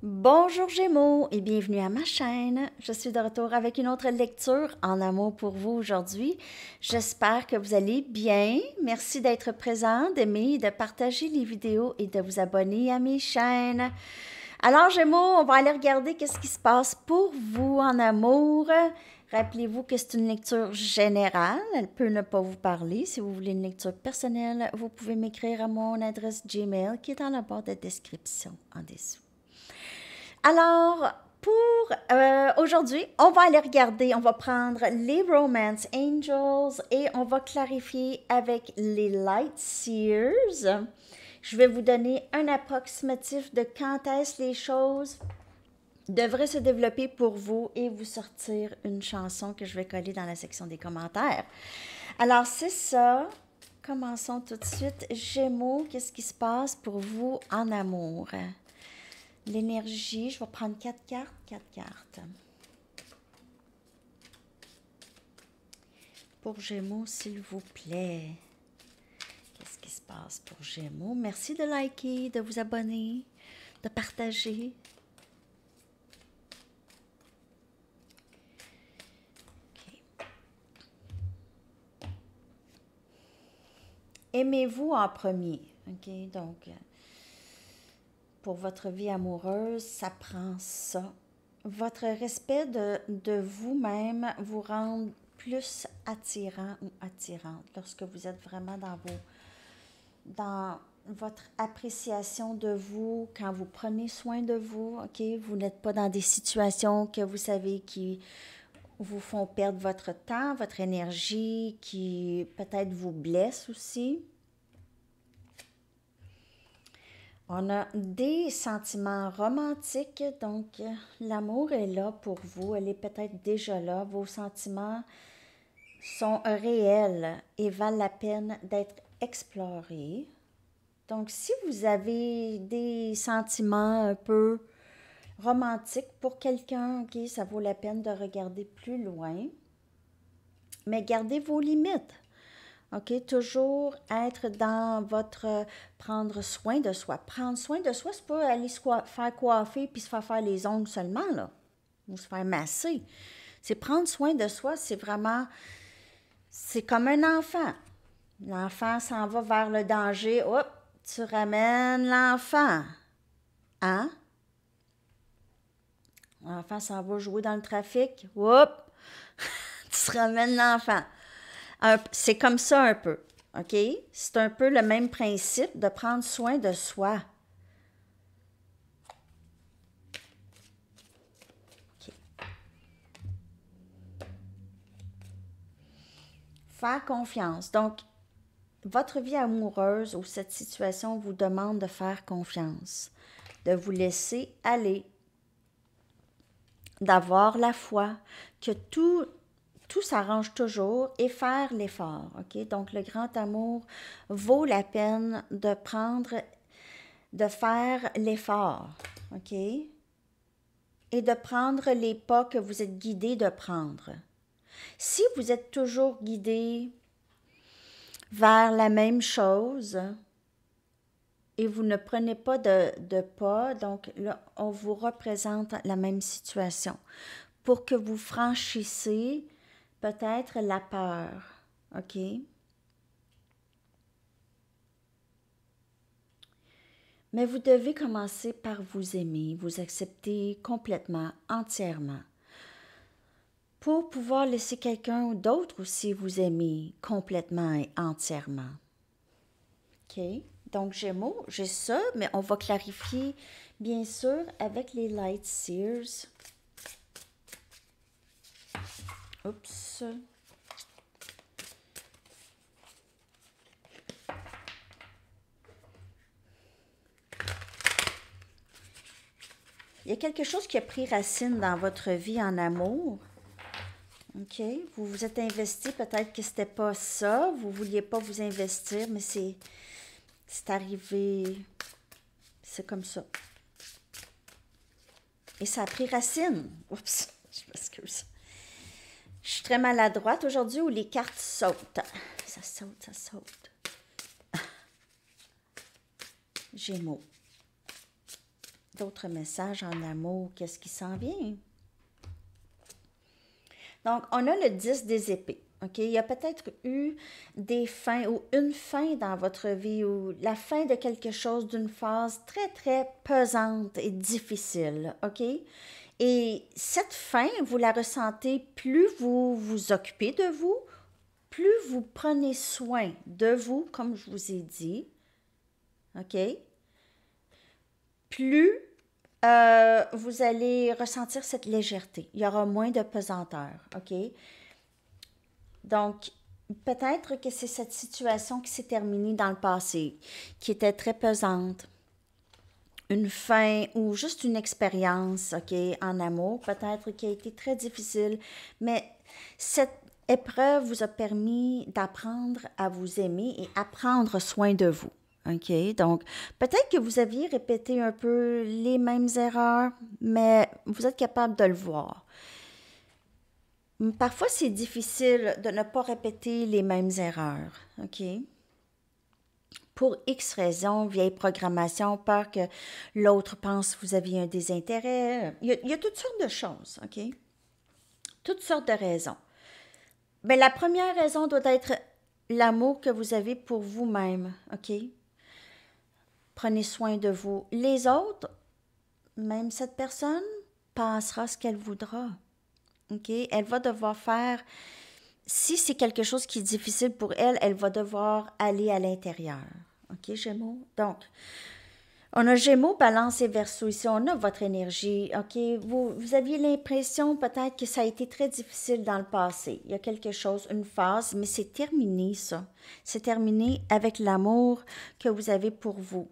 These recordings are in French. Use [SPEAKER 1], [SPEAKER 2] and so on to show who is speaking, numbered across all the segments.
[SPEAKER 1] Bonjour Gémeaux et bienvenue à ma chaîne. Je suis de retour avec une autre lecture en amour pour vous aujourd'hui. J'espère que vous allez bien. Merci d'être présent, d'aimer, de partager les vidéos et de vous abonner à mes chaînes. Alors Gémeaux, on va aller regarder qu'est-ce qui se passe pour vous en amour. Rappelez-vous que c'est une lecture générale, elle peut ne pas vous parler. Si vous voulez une lecture personnelle, vous pouvez m'écrire à mon adresse Gmail qui est dans la barre de description en dessous. Alors, pour aujourd'hui, on va aller regarder, on va prendre les Romance Angels et on va clarifier avec les Light Seers. Je vais vous donner un approximatif de quand est-ce les choses devraient se développer pour vous et vous sortir une chanson que je vais coller dans la section des commentaires. Alors, c'est ça. Commençons tout de suite. Gémeaux, qu'est-ce qui se passe pour vous en amour? L'énergie, je vais prendre 4 cartes. Pour Gémeaux, s'il vous plaît. Qu'est-ce qui se passe pour Gémeaux? Merci de liker, de vous abonner, de partager. Okay. Aimez-vous en premier. OK, donc... pour votre vie amoureuse, ça prend ça. Votre respect de vous-même vous rend plus attirant ou attirante lorsque vous êtes vraiment dans votre appréciation de vous, quand vous prenez soin de vous, OK? Vous n'êtes pas dans des situations que vous savez qui vous font perdre votre temps, votre énergie, qui peut-être vous blessent aussi. On a des sentiments romantiques, donc l'amour est là pour vous, elle est peut-être déjà là. Vos sentiments sont réels et valent la peine d'être explorés. Donc, si vous avez des sentiments un peu romantiques pour quelqu'un, OK, ça vaut la peine de regarder plus loin, mais gardez vos limites. OK? Toujours être dans votre prendre soin de soi. Prendre soin de soi, c'est pas aller se faire coiffer puis se faire les ongles seulement, là. Ou se faire masser. C'est prendre soin de soi, c'est vraiment... c'est comme un enfant. L'enfant s'en va vers le danger. Hop, tu ramènes l'enfant. Hein? L'enfant s'en va jouer dans le trafic. Hop, tu ramènes l'enfant. C'est comme ça un peu, OK? C'est un peu le même principe de prendre soin de soi. OK. Faire confiance. Donc, votre vie amoureuse ou cette situation vous demande de faire confiance, de vous laisser aller, d'avoir la foi, que tout s'arrange toujours et faire l'effort, OK? Donc, le grand amour vaut la peine de faire l'effort, OK? Et de prendre les pas que vous êtes guidé de prendre. Si vous êtes toujours guidé vers la même chose et vous ne prenez pas de pas, donc là, on vous représente la même situation. Pour que vous franchissez peut-être la peur, OK? Mais vous devez commencer par vous aimer, vous accepter complètement, entièrement, pour pouvoir laisser quelqu'un d'autre aussi vous aimer complètement et entièrement. OK? Donc, Gémeaux, j'ai ça, mais on va clarifier, bien sûr, avec les Light Seers. Oups. Il y a quelque chose qui a pris racine dans votre vie en amour. OK? Vous vous êtes investi, peut-être que c'était pas ça. Vous ne vouliez pas vous investir, mais c'est arrivé. C'est comme ça. Et ça a pris racine. Oups, je m'excuse. Je suis très maladroite aujourd'hui où les cartes sautent. Ça saute, ça saute. Gémeaux. d'autres messages en amour, qu'est-ce qui s'en vient? Donc, on a le 10 des épées. OK? Il y a peut-être eu des fins ou une fin dans votre vie ou la fin de quelque chose d'une phase très, très pesante et difficile. OK? Et cette fin, vous la ressentez plus vous vous occupez de vous, plus vous prenez soin de vous, comme je vous ai dit. OK? Plus vous allez ressentir cette légèreté. Il y aura moins de pesanteur. OK? Donc, peut-être que c'est cette situation qui s'est terminée dans le passé, qui était très pesante. Une fin ou juste une expérience, OK, en amour, peut-être qui a été très difficile, mais cette épreuve vous a permis d'apprendre à vous aimer et à prendre soin de vous. OK? Donc, peut-être que vous aviez répété un peu les mêmes erreurs, mais vous êtes capable de le voir. Parfois, c'est difficile de ne pas répéter les mêmes erreurs, OK? Pour X raisons, vieille programmation, peur que l'autre pense que vous aviez un désintérêt. Il y a toutes sortes de choses, OK? Toutes sortes de raisons. Mais la première raison doit être l'amour que vous avez pour vous-même, OK? Prenez soin de vous. Les autres, même cette personne, passera ce qu'elle voudra, OK? Elle va devoir faire, si c'est quelque chose qui est difficile pour elle, elle va devoir aller à l'intérieur. OK, Gémeaux? Donc, on a Gémeaux, Balance et Verseau. Ici, on a votre énergie. OK, vous aviez l'impression peut-être que ça a été très difficile dans le passé. Il y a quelque chose, une phase, mais c'est terminé, ça. C'est terminé avec l'amour que vous avez pour vous.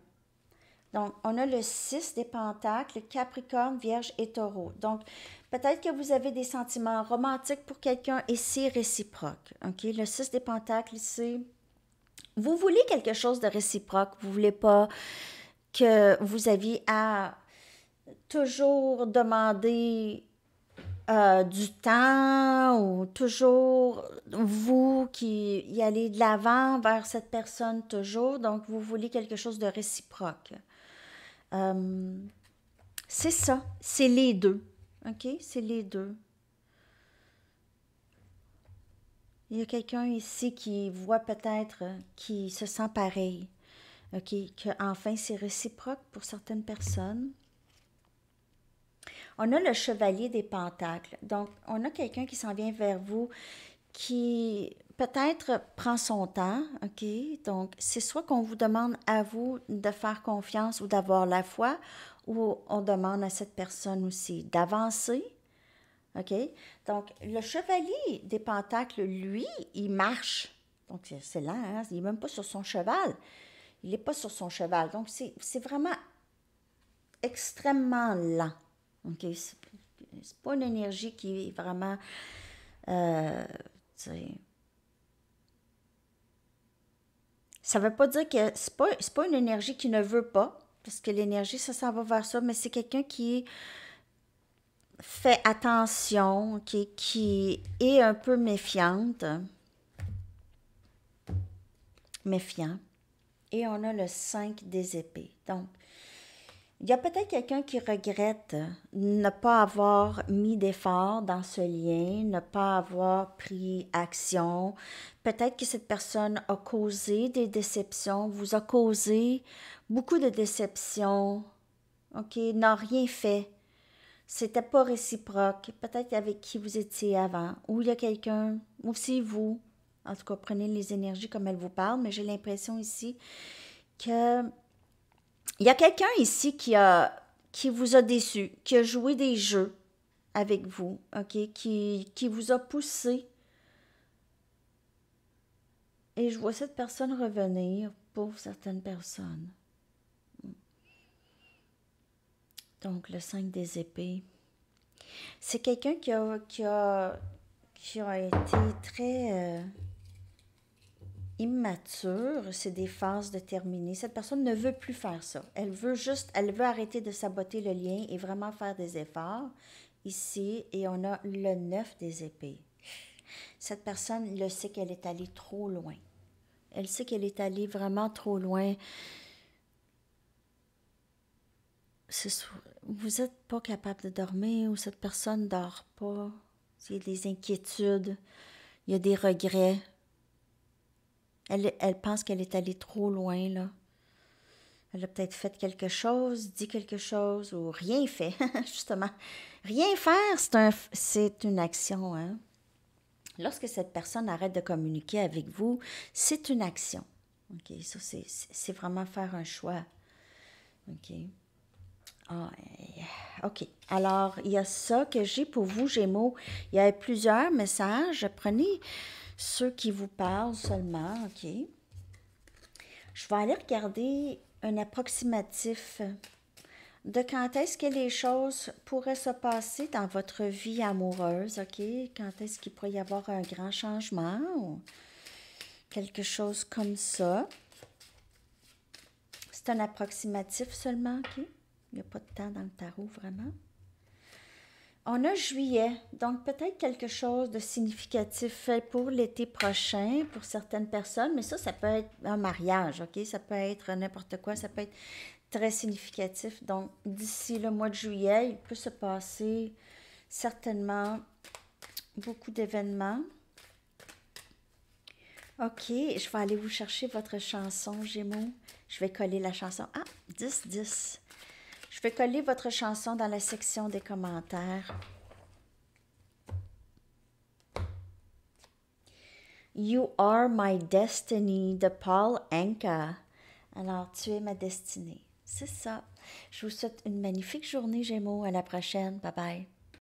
[SPEAKER 1] Donc, on a le 6 des Pentacles, Capricorne, Vierge et Taureau. Donc, peut-être que vous avez des sentiments romantiques pour quelqu'un et c'est réciproque. OK? Le 6 des Pentacles, c'est... Vous voulez quelque chose de réciproque. Vous ne voulez pas que vous aviez à toujours demander du temps ou toujours vous qui y allez de l'avant vers cette personne toujours. Donc, vous voulez quelque chose de réciproque. C'est ça, c'est les deux. OK? C'est les deux. Il y a quelqu'un ici qui voit peut-être, qui se sent pareil. OK? Que enfin c'est réciproque pour certaines personnes. On a le chevalier des pentacles. Donc, on a quelqu'un qui s'en vient vers vous qui peut-être prend son temps, OK? Donc, c'est soit qu'on vous demande à vous de faire confiance ou d'avoir la foi, ou on demande à cette personne aussi d'avancer, OK? Donc, le chevalier des pentacles, lui, il marche. Donc, c'est lent, hein? Il n'est même pas sur son cheval. Il n'est pas sur son cheval. Donc, c'est vraiment extrêmement lent. OK? C'est pas une énergie qui est vraiment... ça veut pas dire que c'est pas une énergie qui ne veut pas, parce que l'énergie, ça s'en va vers ça, mais c'est quelqu'un qui fait attention, qui est un peu méfiant. Et on a le 5 des épées. Donc, il y a peut-être quelqu'un qui regrette ne pas avoir mis d'effort dans ce lien, ne pas avoir pris action. Peut-être que cette personne a causé des déceptions, vous a causé beaucoup de déceptions, OK, n'a rien fait. C'était pas réciproque. Peut-être avec qui vous étiez avant. Ou il y a quelqu'un, ou c'est vous. En tout cas, prenez les énergies comme elles vous parlent, mais j'ai l'impression ici que il y a quelqu'un ici qui vous a déçu, qui a joué des jeux avec vous, OK, qui vous a poussé. Et je vois cette personne revenir pour certaines personnes. Donc, le 5 des épées. C'est quelqu'un qui a été très immature. C'est des phases de terminer. Cette personne ne veut plus faire ça. Elle veut arrêter de saboter le lien et vraiment faire des efforts. Ici, et on a le 9 des épées. Cette personne le sait qu'elle est allée trop loin. Elle sait qu'elle est allée vraiment trop loin. vous n'êtes pas capable de dormir ou cette personne ne dort pas. Il y a des inquiétudes, il y a des regrets. Elle pense qu'elle est allée trop loin, là. Elle a peut-être fait quelque chose, dit quelque chose ou rien fait, justement. Rien faire, c'est une action, hein. Lorsque cette personne arrête de communiquer avec vous, c'est une action. OK, ça, c'est vraiment faire un choix. OK. OK. Alors, il y a ça que j'ai pour vous, Gémeaux. Il y a plusieurs messages. Prenez ceux qui vous parlent seulement. OK. Je vais aller regarder un approximatif de quand est-ce que les choses pourraient se passer dans votre vie amoureuse. OK. Quand est-ce qu'il pourrait y avoir un grand changement ou quelque chose comme ça. C'est un approximatif seulement, OK? Il n'y a pas de temps dans le tarot, vraiment. On a juillet, donc peut-être quelque chose de significatif fait pour l'été prochain, pour certaines personnes, mais ça peut être un mariage, OK? Ça peut être n'importe quoi, ça peut être très significatif. Donc, d'ici le mois de juillet, il peut se passer certainement beaucoup d'événements. OK, je vais aller vous chercher votre chanson, Gémeaux. Je vais coller la chanson. Ah, 10-10. Je vais coller votre chanson dans la section des commentaires. You are my destiny de Paul Anka. Alors, tu es ma destinée. C'est ça. Je vous souhaite une magnifique journée, Gémeaux. À la prochaine. Bye bye.